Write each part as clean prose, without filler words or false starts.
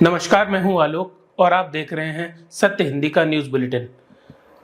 नमस्कार, मैं हूं आलोक और आप देख रहे हैं सत्य हिंदी का न्यूज बुलेटिन।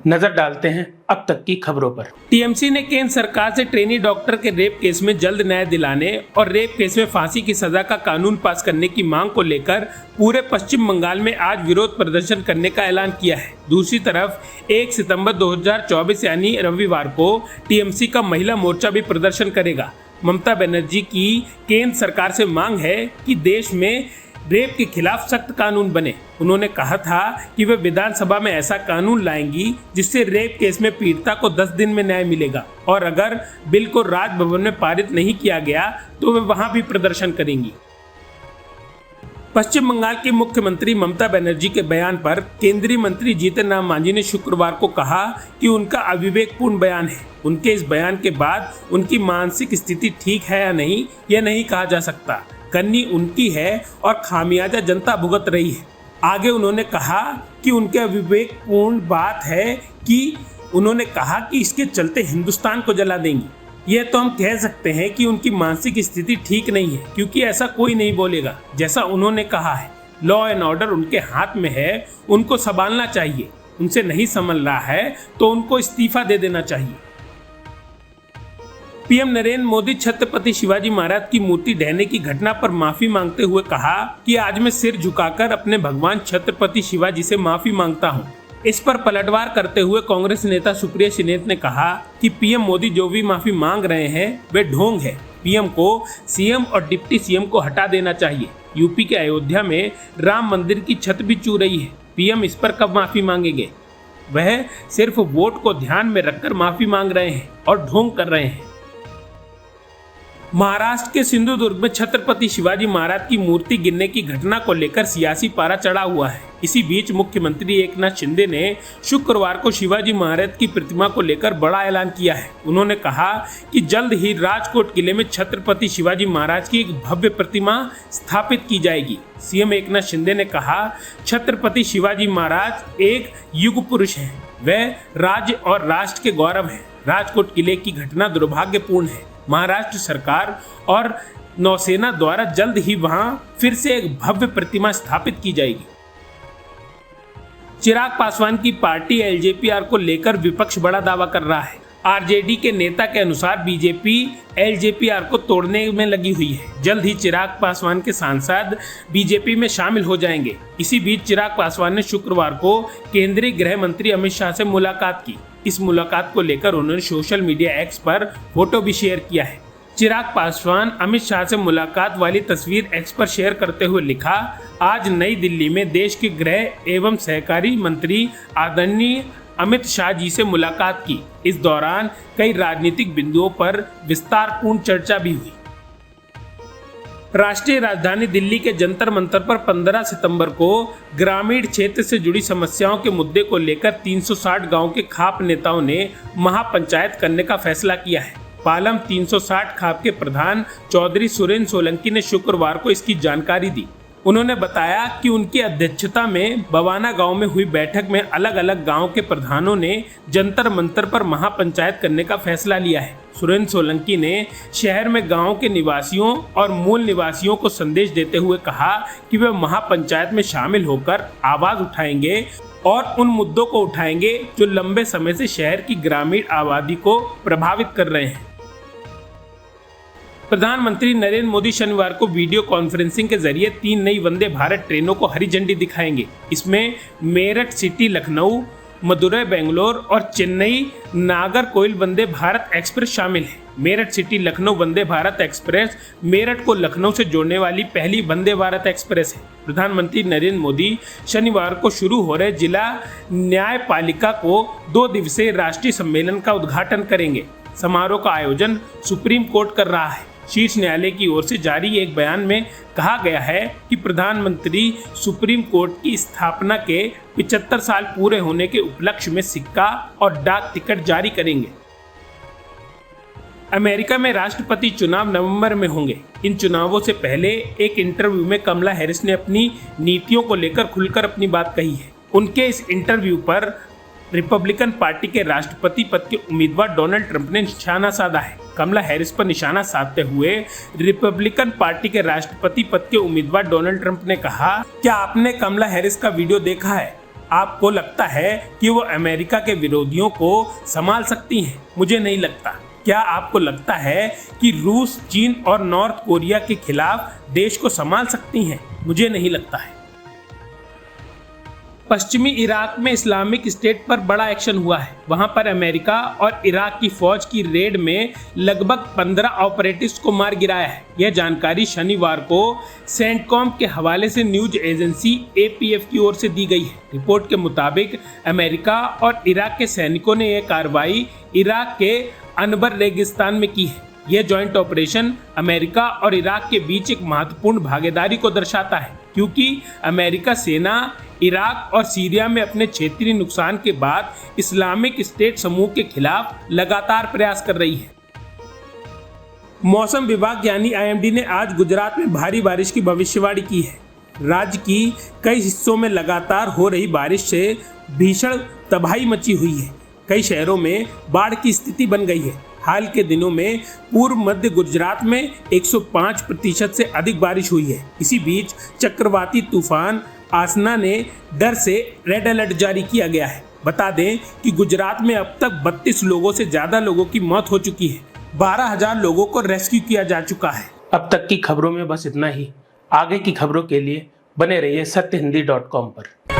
नजर डालते हैं अब तक की खबरों पर। टीएमसी ने केंद्र सरकार से ट्रेनी डॉक्टर के रेप केस में जल्द न्याय दिलाने और रेप केस में फांसी की सजा का कानून पास करने की मांग को लेकर पूरे पश्चिम बंगाल में आज विरोध प्रदर्शन करने का ऐलान किया है। दूसरी तरफ 1 सितंबर 2024 यानी रविवार को टीएमसी का महिला मोर्चा भी प्रदर्शन करेगा। ममता बनर्जी की केंद्र सरकार से मांग है कि देश में रेप के खिलाफ सख्त कानून बने। उन्होंने कहा था कि वे विधानसभा में ऐसा कानून लाएंगी जिससे रेप केस में पीड़िता को 10 दिन में न्याय मिलेगा और अगर बिल को राजभवन में पारित नहीं किया गया तो वे वहां भी प्रदर्शन करेंगी। पश्चिम बंगाल की मुख्यमंत्री ममता बनर्जी के बयान पर केंद्रीय मंत्री जीतन राम मांझी ने शुक्रवार को कहा कि उनका अविवेकपूर्ण बयान है। उनके इस बयान के बाद उनकी मानसिक स्थिति ठीक है या नहीं, यह नहीं कहा जा सकता। करनी उनकी है और खामियाजा जनता भुगत रही है। आगे उन्होंने कहा कि उनके अविवेकपूर्ण बात है कि उन्होंने कहा कि इसके चलते हिंदुस्तान को जला देंगी। यह तो हम कह सकते हैं कि उनकी मानसिक स्थिति ठीक नहीं है, क्योंकि ऐसा कोई नहीं बोलेगा जैसा उन्होंने कहा है। लॉ एंड ऑर्डर उनके हाथ में है, उनको संभालना चाहिए। उनसे नहीं संभल रहा है तो उनको इस्तीफा दे देना चाहिए। पीएम नरेंद्र मोदी छत्रपति शिवाजी महाराज की मूर्ति ढहने की घटना पर माफी मांगते हुए कहा कि आज मैं सिर झुकाकर अपने भगवान छत्रपति शिवाजी से माफी मांगता हूं। इस पर पलटवार करते हुए कांग्रेस नेता सुप्रिया श्रीनेत ने कहा कि पीएम मोदी जो भी माफी मांग रहे हैं वे ढोंग है। पीएम को सीएम और डिप्टी सीएम को हटा देना चाहिए। यूपी के अयोध्या में राम मंदिर की छत भी चू रही है। पीएम इस पर कब माफी मांगेंगे? वह सिर्फ वोट को ध्यान में रखकर माफी मांग रहे हैं और ढोंग कर रहे हैं। महाराष्ट्र के सिंधुदुर्ग में छत्रपति शिवाजी महाराज की मूर्ति गिरने की घटना को लेकर सियासी पारा चढ़ा हुआ है। इसी बीच मुख्यमंत्री एकनाथ शिंदे ने शुक्रवार को शिवाजी महाराज की प्रतिमा को लेकर बड़ा ऐलान किया है। उन्होंने कहा कि जल्द ही राजकोट किले में छत्रपति शिवाजी महाराज की एक भव्य प्रतिमा स्थापित की जाएगी। सीएम एकनाथ शिंदे ने कहा, छत्रपति शिवाजी महाराज एक युग पुरुष हैं। वह राज्य और राष्ट्र के गौरव हैं। राजकोट किले की घटना दुर्भाग्यपूर्ण है। महाराष्ट्र सरकार और नौसेना द्वारा जल्द ही वहां फिर से एक भव्य प्रतिमा स्थापित की जाएगी। चिराग पासवान की पार्टी एलजेपीआर को लेकर विपक्ष बड़ा दावा कर रहा है। आरजेडी के नेता के अनुसार बीजेपी एलजेपीआर को तोड़ने में लगी हुई है। जल्द ही चिराग पासवान के सांसद बीजेपी में शामिल हो जाएंगे। इसी बीच चिराग पासवान ने शुक्रवार को केंद्रीय गृह मंत्री अमित शाह से मुलाकात की। इस मुलाकात को लेकर उन्होंने सोशल मीडिया एक्स पर फोटो भी शेयर किया है। चिराग पासवान अमित शाह से मुलाकात वाली तस्वीर एक्स पर शेयर करते हुए लिखा, आज नई दिल्ली में देश के गृह एवं सहकारी मंत्री आदरणीय अमित शाह जी से मुलाकात की। इस दौरान कई राजनीतिक बिंदुओं पर विस्तारपूर्ण चर्चा भी हुई। राष्ट्रीय राजधानी दिल्ली के जंतर मंतर पर 15 सितंबर को ग्रामीण क्षेत्र से जुड़ी समस्याओं के मुद्दे को लेकर 360 गांव के खाप नेताओं ने महापंचायत करने का फैसला किया है। पालम 360 खाप के प्रधान चौधरी सुरेंद्र सोलंकी ने शुक्रवार को इसकी जानकारी दी। उन्होंने बताया कि उनकी अध्यक्षता में बवाना गांव में हुई बैठक में अलग अलग गांव के प्रधानों ने जंतर मंतर पर महापंचायत करने का फैसला लिया है। सुरेंद्र सोलंकी ने शहर में गांव के निवासियों और मूल निवासियों को संदेश देते हुए कहा कि वे महापंचायत में शामिल होकर आवाज उठाएंगे और उन मुद्दों को उठाएंगे जो लंबे समय से शहर की ग्रामीण आबादी को प्रभावित कर रहे हैं। प्रधानमंत्री नरेंद्र मोदी शनिवार को वीडियो कॉन्फ्रेंसिंग के जरिए 3 नई वंदे भारत ट्रेनों को हरी झंडी दिखाएंगे। इसमें मेरठ सिटी लखनऊ, मदुरै बेंगलोर और चेन्नई नागरकोइल वंदे भारत एक्सप्रेस शामिल है। मेरठ सिटी लखनऊ वंदे भारत एक्सप्रेस मेरठ को लखनऊ से जोड़ने वाली पहली वंदे भारत एक्सप्रेस है। प्रधानमंत्री नरेंद्र मोदी शनिवार को शुरू हो रहे जिला न्यायपालिका को 2 दिवसीय राष्ट्रीय सम्मेलन का उद्घाटन करेंगे। समारोह का आयोजन सुप्रीम कोर्ट कर रहा है। शीर्ष न्यायालय की ओर से जारी एक बयान में कहा गया है कि प्रधानमंत्री सुप्रीम कोर्ट की स्थापना के 75 साल पूरे होने के उपलक्ष्य में सिक्का और डाक टिकट जारी करेंगे। अमेरिका में राष्ट्रपति चुनाव नवंबर में होंगे। इन चुनावों से पहले एक इंटरव्यू में कमला हैरिस ने अपनी नीतियों को लेकर खुलकर अपनी बात कही है। उनके इस इंटरव्यू पर रिपब्लिकन पार्टी के राष्ट्रपति पद के उम्मीदवार डोनाल्ड ट्रंप ने निशाना साधा है। कमला हैरिस पर निशाना साधते हुए रिपब्लिकन पार्टी के राष्ट्रपति पद के उम्मीदवार डोनाल्ड ट्रंप ने कहा, क्या आपने कमला हैरिस का वीडियो देखा है? आपको लगता है कि वो अमेरिका के विरोधियों को संभाल सकती हैं? मुझे नहीं लगता। क्या आपको लगता है कि रूस, चीन और नॉर्थ कोरिया के खिलाफ देश को संभाल सकती हैं? मुझे नहीं लगता है। पश्चिमी इराक में इस्लामिक स्टेट पर बड़ा एक्शन हुआ है। वहां पर अमेरिका और इराक की फौज की रेड में लगभग 15 ऑपरेटिव्स को मार गिराया है। यह जानकारी शनिवार को सेंटकॉम के हवाले से न्यूज एजेंसी APF की ओर से दी गई है। रिपोर्ट के मुताबिक अमेरिका और इराक के सैनिकों ने यह कार्रवाई इराक के अनबर रेगिस्तान में की है। यह जॉइंट ऑपरेशन अमेरिका और इराक के बीच एक महत्वपूर्ण भागीदारी को दर्शाता है, क्योंकि अमेरिका सेना इराक और सीरिया में अपने क्षेत्रीय नुकसान के बाद इस्लामिक स्टेट समूह के खिलाफ लगातार प्रयास कर रही है। मौसम विभाग यानी IMD ने आज गुजरात में भारी बारिश की भविष्यवाणी की है। राज्य की कई हिस्सों में लगातार हो रही बारिश से भीषण तबाही मची हुई है। कई शहरों में बाढ़ की स्थिति बन गई है। हाल के दिनों में पूर्व मध्य गुजरात में 105% से अधिक बारिश हुई है। इसी बीच चक्रवाती तूफान आसना ने डर से रेड अलर्ट जारी किया गया है। बता दें कि गुजरात में अब तक 32 लोगों से ज्यादा लोगों की मौत हो चुकी है। 12,000 लोगों को रेस्क्यू किया जा चुका है। अब तक की खबरों में बस इतना ही। आगे की खबरों के लिए बने रहिए सत्यहिंदी.com पर।